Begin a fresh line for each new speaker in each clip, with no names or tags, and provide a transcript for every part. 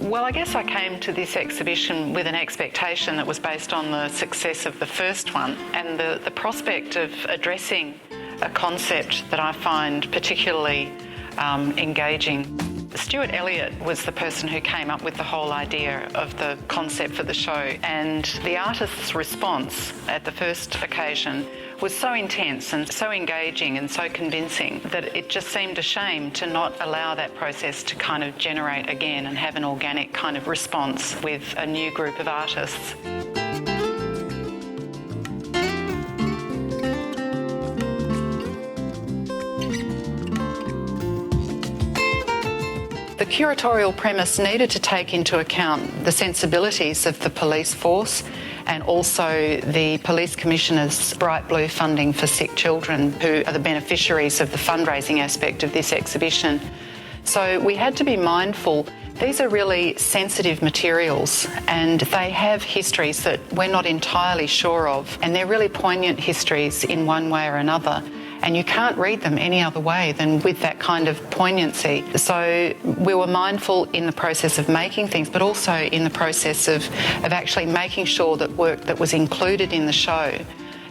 Well, I guess I came to this exhibition with an expectation that was based on the success of the first one and the prospect of addressing a concept that I find particularly engaging. Stuart Elliott was the person who came up with the whole idea of the concept for the show, and the artist's response at the first occasion was so intense and so engaging and so convincing that it just seemed a shame to not allow that process to kind of generate again and have an organic kind of response with a new group of artists. The curatorial premise needed to take into account the sensibilities of the police force and also the Police Commissioner's Bright Blue funding for sick children, who are the beneficiaries of the fundraising aspect of this exhibition. So we had to be mindful. These are really sensitive materials and they have histories that we're not entirely sure of, and they're really poignant histories in one way or another. And you can't read them any other way than with that kind of poignancy. So we were mindful in the process of making things, but also in the process of actually making sure that work that was included in the show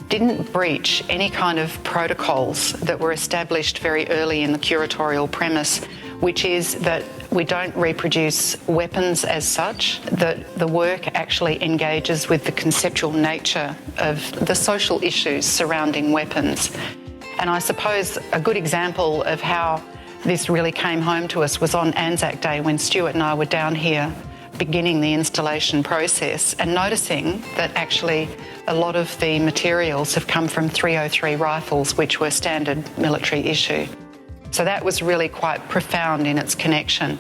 didn't breach any kind of protocols that were established very early in the curatorial premise, which is that we don't reproduce weapons as such, that the work actually engages with the conceptual nature of the social issues surrounding weapons. And I suppose a good example of how this really came home to us was on Anzac Day when Stuart and I were down here beginning the installation process and noticing that actually a lot of the materials have come from .303 rifles, which were standard military issue. So that was really quite profound in its connection.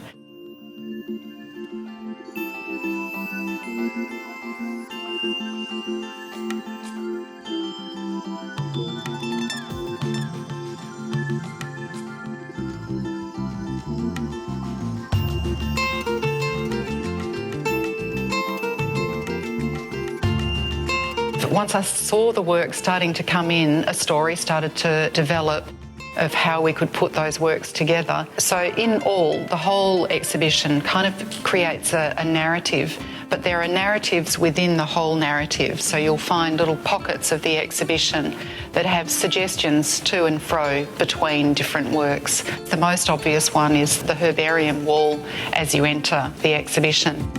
Once I saw the work starting to come in, a story started to develop of how we could put those works together. So in all, the whole exhibition kind of creates a narrative, but there are narratives within the whole narrative. So you'll find little pockets of the exhibition that have suggestions to and fro between different works. The most obvious one is the herbarium wall as you enter the exhibition.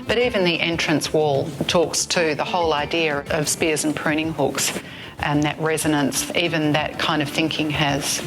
But even the entrance wall talks to the whole idea of spears and pruning hooks and that resonance, even that kind of thinking has.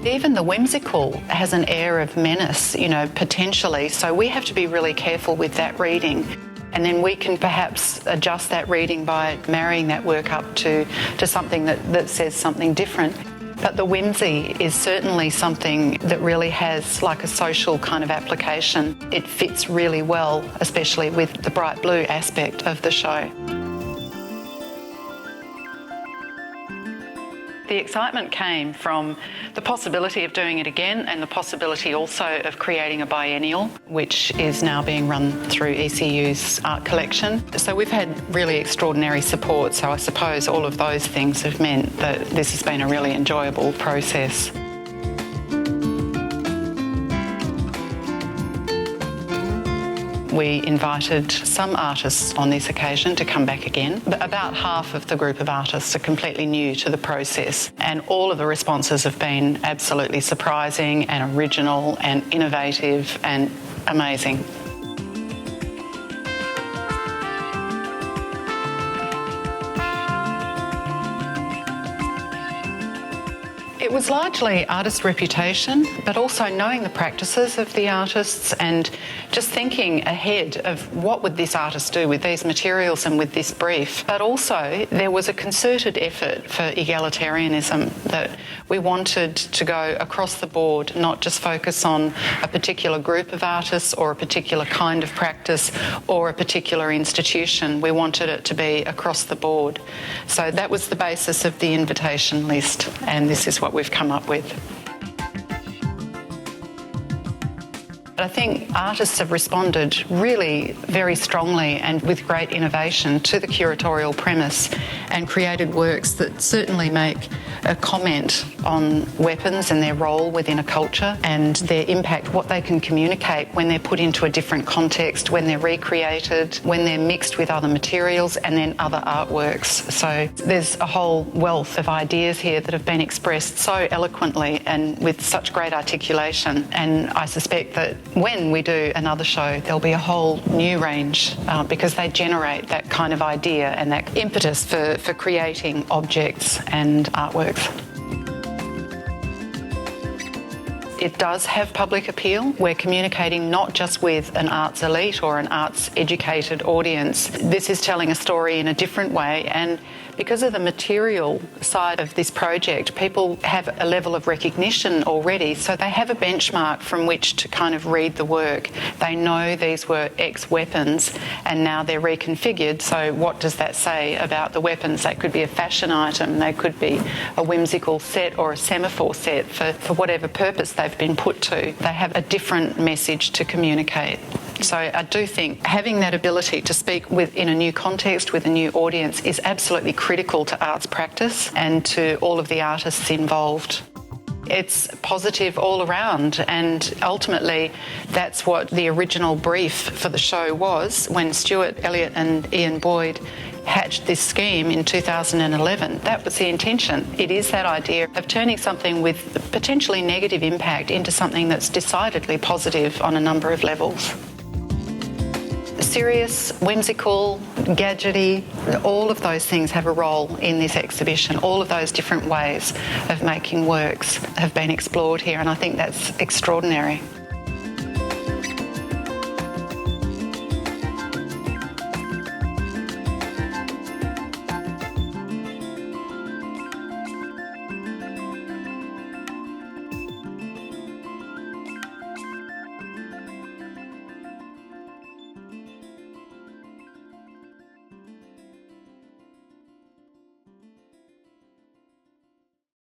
Even the whimsical has an air of menace, potentially, so we have to be really careful with that reading. And then we can perhaps adjust that reading by marrying that work up to something that says something different. But the whimsy is certainly something that really has like a social kind of application. It fits really well, especially with the bright blue aspect of the show. The excitement came from the possibility of doing it again and the possibility also of creating a biennial, which is now being run through ECU's art collection. So we've had really extraordinary support, so I suppose all of those things have meant that this has been a really enjoyable process. We invited some artists on this occasion to come back again, but about half of the group of artists are completely new to the process, and all of the responses have been absolutely surprising and original and innovative and amazing. It was largely artist reputation, but also knowing the practices of the artists and just thinking ahead of what would this artist do with these materials and with this brief. But also there was a concerted effort for egalitarianism, that we wanted to go across the board, not just focus on a particular group of artists or a particular kind of practice or a particular institution. We wanted it to be across the board. So that was the basis of the invitation list, and this is what we've come up with. But I think artists have responded really very strongly and with great innovation to the curatorial premise and created works that certainly make a comment on weapons and their role within a culture and their impact, what they can communicate when they're put into a different context, when they're recreated, when they're mixed with other materials and then other artworks. So there's a whole wealth of ideas here that have been expressed so eloquently and with such great articulation. And I suspect that when we do another show, there'll be a whole new range because they generate that kind of idea and that impetus for creating objects and artworks. It does have public appeal. We're communicating not just with an arts elite or an arts educated audience. This is telling a story in a different way, and because of the material side of this project, people have a level of recognition already, so they have a benchmark from which to kind of read the work. They know these were ex-weapons and now they're reconfigured, so what does that say about the weapons? They could be a fashion item, they could be a whimsical set or a semaphore set for whatever purpose they've been put to. They have a different message to communicate. So I do think having that ability to speak in a new context with a new audience is absolutely critical to arts practice and to all of the artists involved. It's positive all around, and ultimately that's what the original brief for the show was when Stuart Elliott and Ian Boyd hatched this scheme in 2011. That was the intention. It is that idea of turning something with potentially negative impact into something that's decidedly positive on a number of levels. Serious, whimsical, gadgety, all of those things have a role in this exhibition. All of those different ways of making works have been explored here, and I think that's extraordinary.